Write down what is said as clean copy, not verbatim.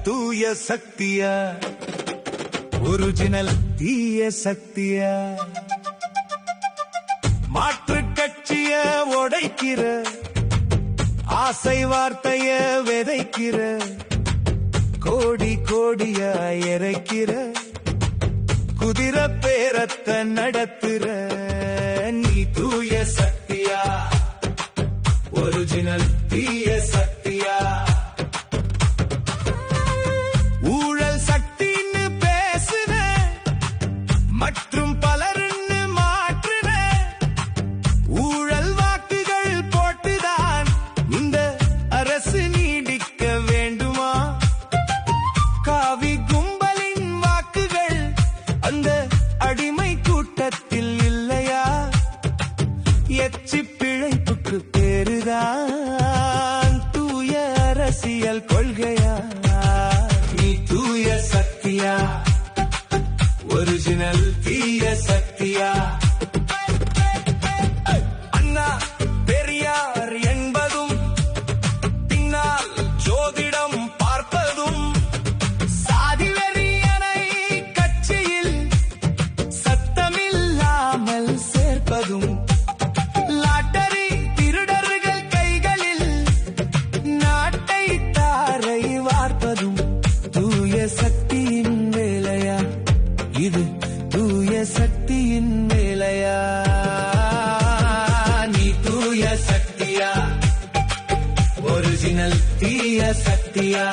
தூய சக்தியா ஒரிஜினல் தீய சக்தியா மாற்று கட்சிய உடைக்கிற ஆசை வார்த்தைய விதைக்கிற கோடி கோடியா இறைக்கிற குதிரை பேரத்தை நடத்துற நீ தூய சக்தியா ஒரிஜினல் தீய சக்தியா ஊழல் சக்தின்னு பேசுற மற்றும் பலருன்னு மாற்றுற ஊழல் வாக்குகள் போட்டுதான் இந்த அரசு நீடிக்க வேண்டுமா காவி கும்பலின் வாக்குகள் அந்த அடிமை கூட்டத்தில் இல்லையா எச்சி பிழைப்புக்கு பேருதான் தூய அரசியல் கொள்கையா நீ தூய சக்தியா ஒரிஜினல் தீய சக்தியா அண்ணா பெரியார் என்பதும் பின்னால் ஜோதிடம் பார்ப்பதும் சாதி வெறியனை கட்சியில் சத்தமில்லாமல் சேர்ப்பதும் லாட்டரி திருடர்கள் கைகளில் நாட்டை தாரை வார்ப்பதும் தூய சக்தியின் வேலையா இது தூய சக்தியின் வேலையா நீ தூய சக்தியா ஒரிஜினல் தீய சக்தியா